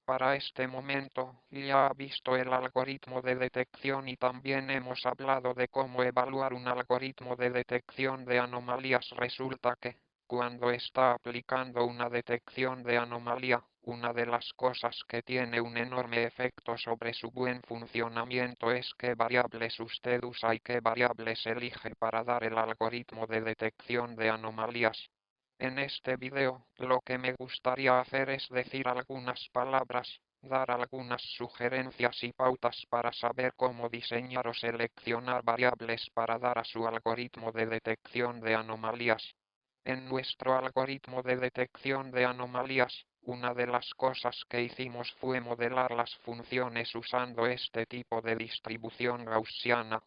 Para este momento, ya ha visto el algoritmo de detección y también hemos hablado de cómo evaluar un algoritmo de detección de anomalías. Resulta que, cuando está aplicando una detección de anomalía, una de las cosas que tiene un enorme efecto sobre su buen funcionamiento es qué variables usted usa y qué variables elige para dar el algoritmo de detección de anomalías. En este video, lo que me gustaría hacer es decir algunas palabras, dar algunas sugerencias y pautas para saber cómo diseñar o seleccionar variables para dar a su algoritmo de detección de anomalías. En nuestro algoritmo de detección de anomalías, una de las cosas que hicimos fue modelar las funciones usando este tipo de distribución gaussiana,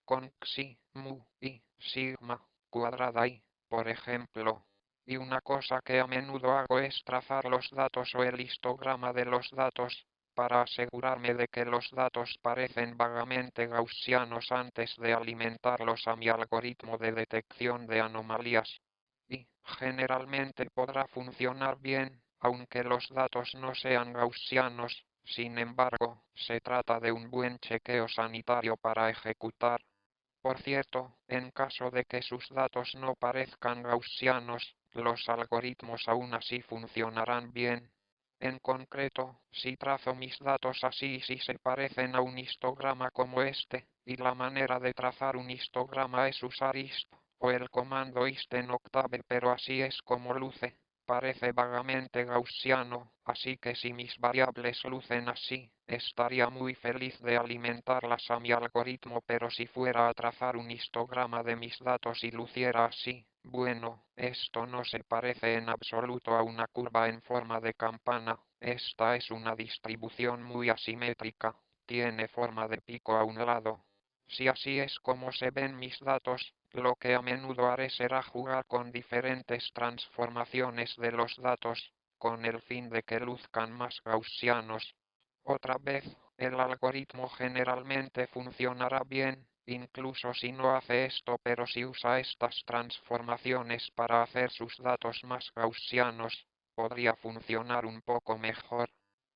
con xi, mu y sigma cuadrada y, por ejemplo. Y una cosa que a menudo hago es trazar los datos o el histograma de los datos, para asegurarme de que los datos parecen vagamente gaussianos antes de alimentarlos a mi algoritmo de detección de anomalías. Y, generalmente podrá funcionar bien, aunque los datos no sean gaussianos. Sin embargo, se trata de un buen chequeo sanitario para ejecutar. Por cierto, en caso de que sus datos no parezcan gaussianos, los algoritmos aún así funcionarán bien. En concreto, si trazo mis datos así y si se parecen a un histograma como este, y la manera de trazar un histograma es usar hist, o el comando hist en Octave, pero así es como luce. Parece vagamente gaussiano, así que si mis variables lucen así, estaría muy feliz de alimentarlas a mi algoritmo, pero si fuera a trazar un histograma de mis datos y luciera así, bueno, esto no se parece en absoluto a una curva en forma de campana. Esta es una distribución muy asimétrica, tiene forma de pico a un lado. Si así es como se ven mis datos, lo que a menudo haré será jugar con diferentes transformaciones de los datos, con el fin de que luzcan más gaussianos. Otra vez, el algoritmo generalmente funcionará bien, incluso si no hace esto, pero si usa estas transformaciones para hacer sus datos más gaussianos, podría funcionar un poco mejor.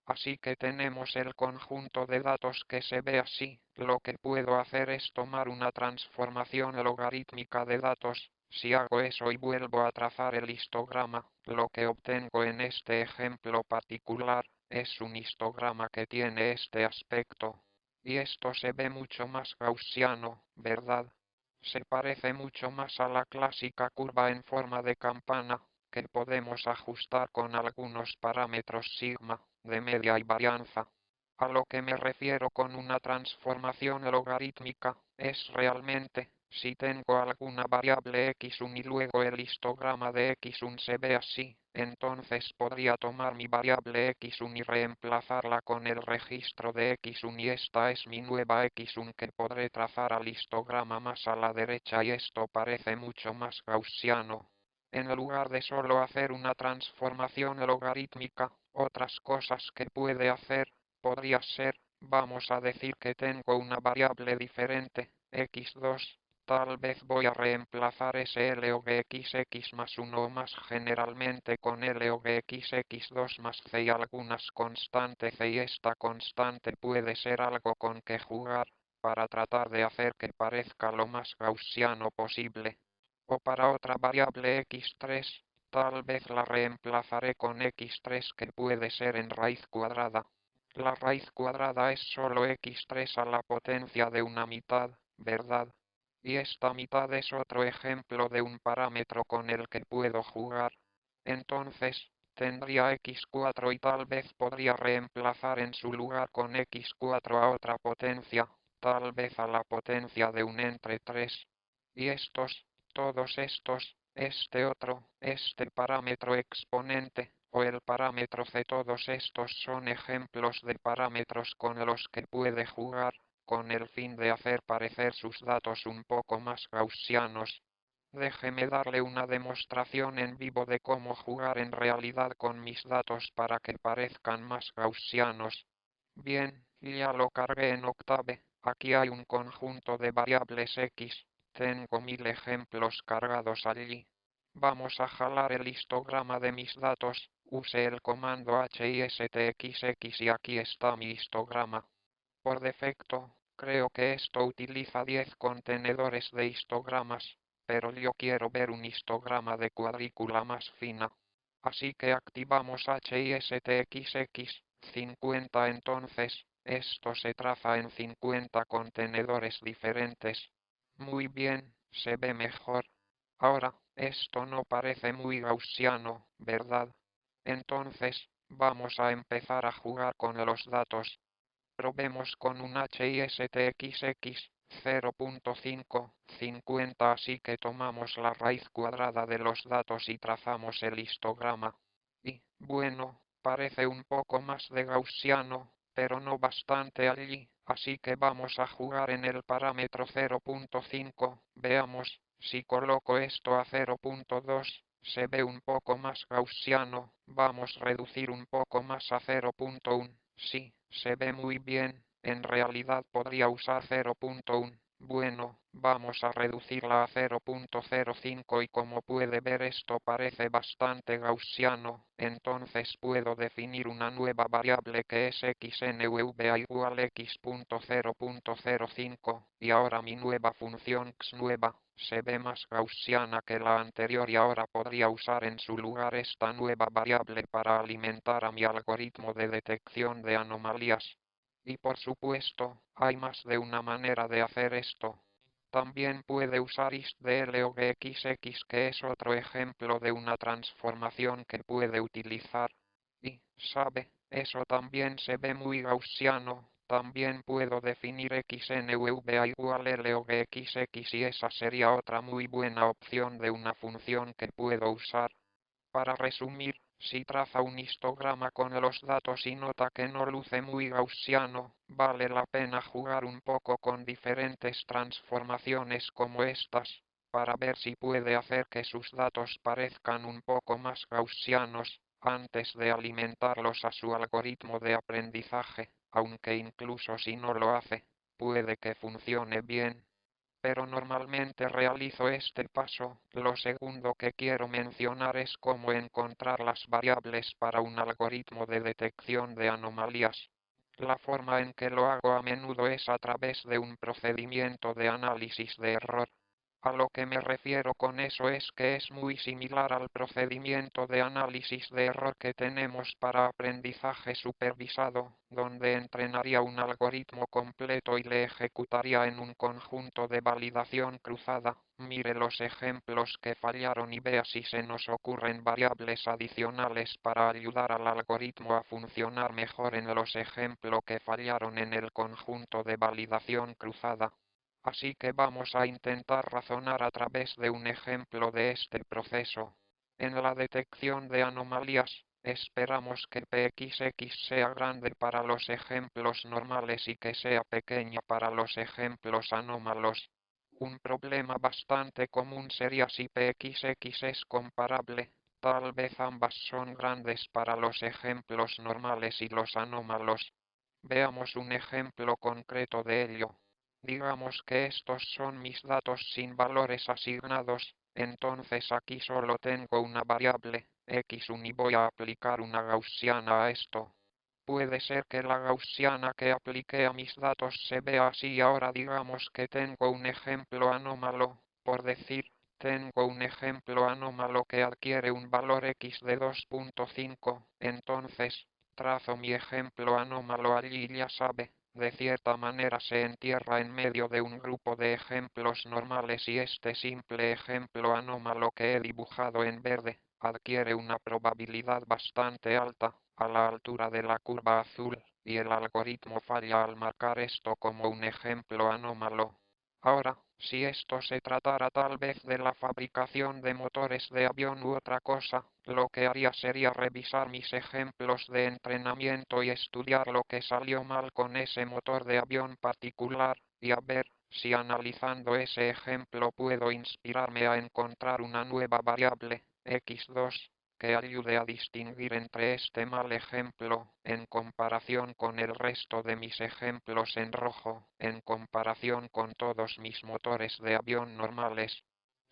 Así que tenemos el conjunto de datos que se ve así. Lo que puedo hacer es tomar una transformación logarítmica de datos. Si hago eso y vuelvo a trazar el histograma, lo que obtengo en este ejemplo particular es un histograma que tiene este aspecto. Y esto se ve mucho más gaussiano, ¿verdad? Se parece mucho más a la clásica curva en forma de campana, que podemos ajustar con algunos parámetros sigma, de media y varianza. A lo que me refiero con una transformación logarítmica, es realmente, si tengo alguna variable x1 y luego el histograma de x1 se ve así, entonces podría tomar mi variable x1 y reemplazarla con el registro de x1 y esta es mi nueva x1 que podré trazar al histograma más a la derecha y esto parece mucho más gaussiano. En lugar de solo hacer una transformación logarítmica, otras cosas que puede hacer, podría ser, vamos a decir que tengo una variable diferente, x2, tal vez voy a reemplazar ese log(x) más 1 o más generalmente con log(x)2 más c y algunas constante c y esta constante puede ser algo con que jugar, para tratar de hacer que parezca lo más gaussiano posible. O para otra variable x3, tal vez la reemplazaré con x3 que puede ser en raíz cuadrada. La raíz cuadrada es solo x3 a la potencia de una mitad, ¿verdad? Y esta mitad es otro ejemplo de un parámetro con el que puedo jugar. Entonces, tendría x4 y tal vez podría reemplazar en su lugar con x4 a otra potencia, tal vez a la potencia de un entre 3. Y todos estos, este otro, este parámetro exponente, o el parámetro c, todos estos son ejemplos de parámetros con los que puede jugar, con el fin de hacer parecer sus datos un poco más gaussianos. Déjeme darle una demostración en vivo de cómo jugar en realidad con mis datos para que parezcan más gaussianos. Bien, ya lo cargué en Octave. Aquí hay un conjunto de variables x. Tengo 1000 ejemplos cargados allí. Vamos a jalar el histograma de mis datos. Use el comando HISTXX y aquí está mi histograma. Por defecto, creo que esto utiliza 10 contenedores de histogramas, pero yo quiero ver un histograma de cuadrícula más fina. Así que activamos HISTXX 50 entonces, esto se traza en 50 contenedores diferentes. Muy bien, se ve mejor. Ahora, esto no parece muy gaussiano, ¿verdad? Entonces, vamos a empezar a jugar con los datos. Probemos con un HISTXX 0.550, así que tomamos la raíz cuadrada de los datos y trazamos el histograma. Y, bueno, parece un poco más de gaussiano, pero no bastante allí, así que vamos a jugar en el parámetro 0.5, veamos, si coloco esto a 0.2, se ve un poco más gaussiano, vamos a reducir un poco más a 0.1. Sí, se ve muy bien. En realidad podría usar 0.1. Bueno, vamos a reducirla a 0.05 y como puede ver esto parece bastante gaussiano, entonces puedo definir una nueva variable que es xnvva igual x.0.05 y ahora mi nueva función x nueva se ve más gaussiana que la anterior y ahora podría usar en su lugar esta nueva variable para alimentar a mi algoritmo de detección de anomalías. Y por supuesto, hay más de una manera de hacer esto. También puede usar istdl o gxx, que es otro ejemplo de una transformación que puede utilizar. Y, ¿sabe? Eso también se ve muy gaussiano. También puedo definir xnvva igual l o gxx y esa sería otra muy buena opción de una función que puedo usar. Para resumir, si traza un histograma con los datos y nota que no luce muy gaussiano, vale la pena jugar un poco con diferentes transformaciones como estas, para ver si puede hacer que sus datos parezcan un poco más gaussianos, antes de alimentarlos a su algoritmo de aprendizaje, aunque incluso si no lo hace, puede que funcione bien. Pero normalmente realizo este paso. Lo segundo que quiero mencionar es cómo encontrar las variables para un algoritmo de detección de anomalías. La forma en que lo hago a menudo es a través de un procedimiento de análisis de error. A lo que me refiero con eso es que es muy similar al procedimiento de análisis de error que tenemos para aprendizaje supervisado, donde entrenaría un algoritmo completo y le ejecutaría en un conjunto de validación cruzada. Mire los ejemplos que fallaron y vea si se nos ocurren variables adicionales para ayudar al algoritmo a funcionar mejor en los ejemplos que fallaron en el conjunto de validación cruzada. Así que vamos a intentar razonar a través de un ejemplo de este proceso. En la detección de anomalías, esperamos que Pxx sea grande para los ejemplos normales y que sea pequeña para los ejemplos anómalos. Un problema bastante común sería si Pxx es comparable. Tal vez ambas son grandes para los ejemplos normales y los anómalos. Veamos un ejemplo concreto de ello. Digamos que estos son mis datos sin valores asignados, entonces aquí solo tengo una variable, x1 y voy a aplicar una gaussiana a esto. Puede ser que la gaussiana que apliqué a mis datos se vea así y ahora digamos que tengo un ejemplo anómalo, por decir, tengo un ejemplo anómalo que adquiere un valor x de 2.5, entonces, trazo mi ejemplo anómalo allí y ya sabe, de cierta manera se entierra en medio de un grupo de ejemplos normales y este simple ejemplo anómalo que he dibujado en verde, adquiere una probabilidad bastante alta, a la altura de la curva azul, y el algoritmo falla al marcar esto como un ejemplo anómalo. Ahora, si esto se tratara tal vez de la fabricación de motores de avión u otra cosa, lo que haría sería revisar mis ejemplos de entrenamiento y estudiar lo que salió mal con ese motor de avión particular, y a ver si analizando ese ejemplo puedo inspirarme a encontrar una nueva variable, x2, que ayude a distinguir entre este mal ejemplo, en comparación con el resto de mis ejemplos en rojo, en comparación con todos mis motores de avión normales.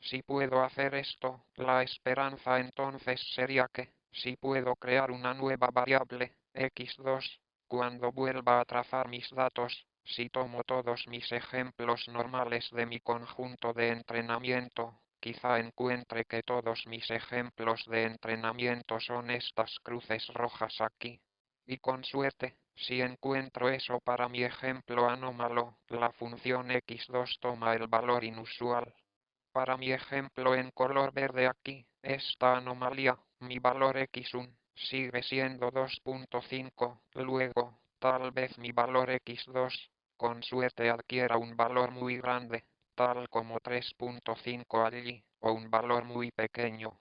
Si puedo hacer esto, la esperanza entonces sería que, si puedo crear una nueva variable, x2, cuando vuelva a trazar mis datos, si tomo todos mis ejemplos normales de mi conjunto de entrenamiento, quizá encuentre que todos mis ejemplos de entrenamiento son estas cruces rojas aquí. Y con suerte, si encuentro eso para mi ejemplo anómalo, la función x2 toma el valor inusual. Para mi ejemplo en color verde aquí, esta anomalía, mi valor x1, sigue siendo 2.5, luego, tal vez mi valor x2, con suerte adquiera un valor muy grande, tal como 3.5 allí, o un valor muy pequeño.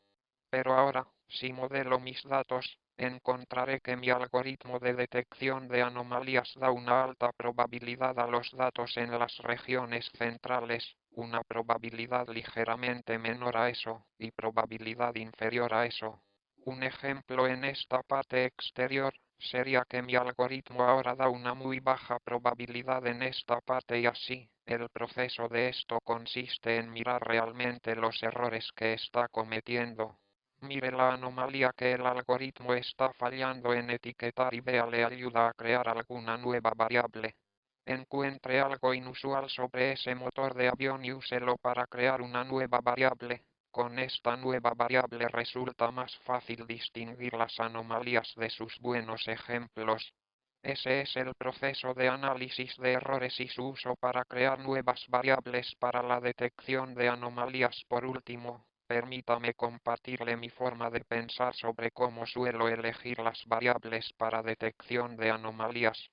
Pero ahora, si modelo mis datos, encontraré que mi algoritmo de detección de anomalías da una alta probabilidad a los datos en las regiones centrales, una probabilidad ligeramente menor a eso, y probabilidad inferior a eso. Un ejemplo en esta parte exterior sería que mi algoritmo ahora da una muy baja probabilidad en esta parte y así, el proceso de esto consiste en mirar realmente los errores que está cometiendo. Mire la anomalía que el algoritmo está fallando en etiquetar y vea le ayuda a crear alguna nueva variable. Encuentre algo inusual sobre ese motor de avión y úselo para crear una nueva variable. Con esta nueva variable resulta más fácil distinguir las anomalías de sus buenos ejemplos. Ese es el proceso de análisis de errores y su uso para crear nuevas variables para la detección de anomalías. Por último, permítame compartirle mi forma de pensar sobre cómo suelo elegir las variables para detección de anomalías.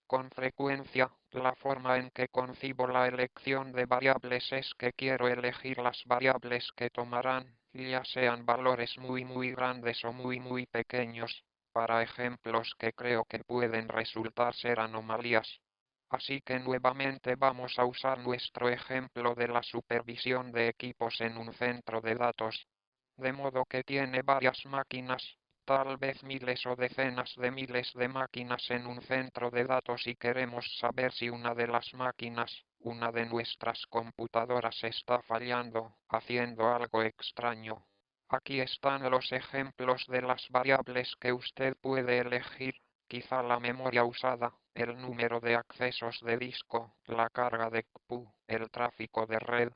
Con frecuencia, la forma en que concibo la elección de variables es que quiero elegir las variables que tomarán, ya sean valores muy grandes o muy pequeños, para ejemplos que creo que pueden resultar ser anomalías. Así que nuevamente vamos a usar nuestro ejemplo de la supervisión de equipos en un centro de datos. De modo que tiene varias máquinas, tal vez miles o decenas de miles de máquinas en un centro de datos y queremos saber si una de las máquinas, una de nuestras computadoras está fallando, haciendo algo extraño. Aquí están los ejemplos de las variables que usted puede elegir, quizá la memoria usada, el número de accesos de disco, la carga de CPU, el tráfico de red.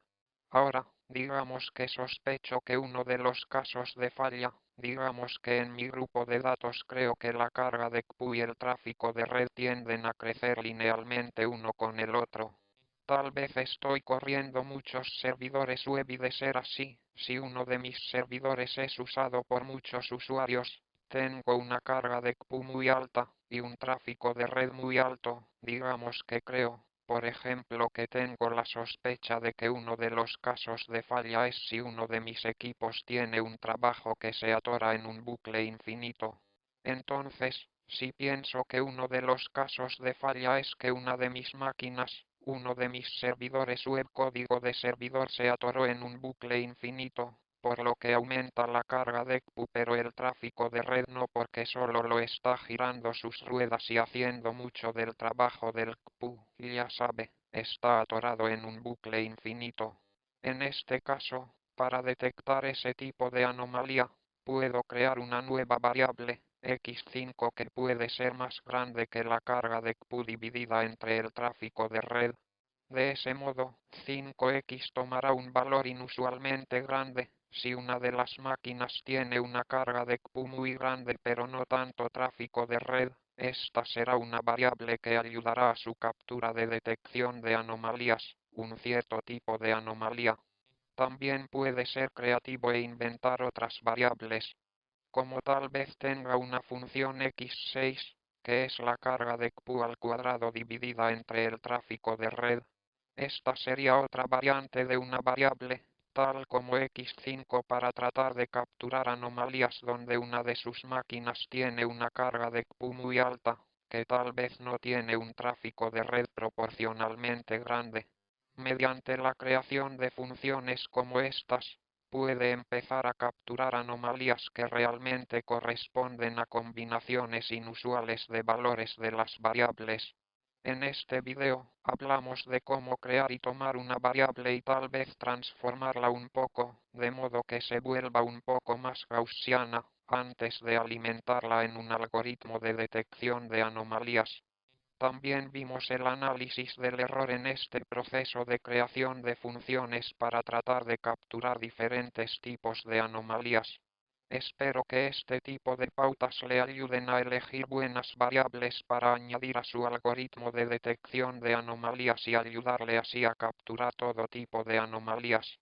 Ahora, digamos que sospecho que uno de los casos de falla, digamos que en mi grupo de datos creo que la carga de CPU y el tráfico de red tienden a crecer linealmente uno con el otro. Tal vez estoy corriendo muchos servidores web y de ser así, si uno de mis servidores es usado por muchos usuarios, tengo una carga de CPU muy alta y un tráfico de red muy alto, digamos que creo, por ejemplo, que tengo la sospecha de que uno de los casos de falla es si uno de mis equipos tiene un trabajo que se atora en un bucle infinito. Entonces, si pienso que uno de los casos de falla es que una de mis máquinas, uno de mis servidores web código de servidor se atoró en un bucle infinito, por lo que aumenta la carga de CPU pero el tráfico de red no porque solo lo está girando sus ruedas y haciendo mucho del trabajo del CPU, y ya sabe, está atorado en un bucle infinito. En este caso, para detectar ese tipo de anomalía, puedo crear una nueva variable, x5 que puede ser más grande que la carga de CPU dividida entre el tráfico de red. De ese modo, 5x tomará un valor inusualmente grande, si una de las máquinas tiene una carga de CPU muy grande pero no tanto tráfico de red, esta será una variable que ayudará a su captura de detección de anomalías, un cierto tipo de anomalía. También puede ser creativo e inventar otras variables, como tal vez tenga una función x6, que es la carga de CPU al cuadrado dividida entre el tráfico de red. Esta sería otra variante de una variable, tal como x5 para tratar de capturar anomalías donde una de sus máquinas tiene una carga de CPU muy alta, que tal vez no tiene un tráfico de red proporcionalmente grande. Mediante la creación de funciones como estas, puede empezar a capturar anomalías que realmente corresponden a combinaciones inusuales de valores de las variables. En este video, hablamos de cómo crear y tomar una variable y tal vez transformarla un poco, de modo que se vuelva un poco más gaussiana, antes de alimentarla en un algoritmo de detección de anomalías. También vimos el análisis del error en este proceso de creación de funciones para tratar de capturar diferentes tipos de anomalías. Espero que este tipo de pautas le ayuden a elegir buenas variables para añadir a su algoritmo de detección de anomalías y ayudarle así a capturar todo tipo de anomalías.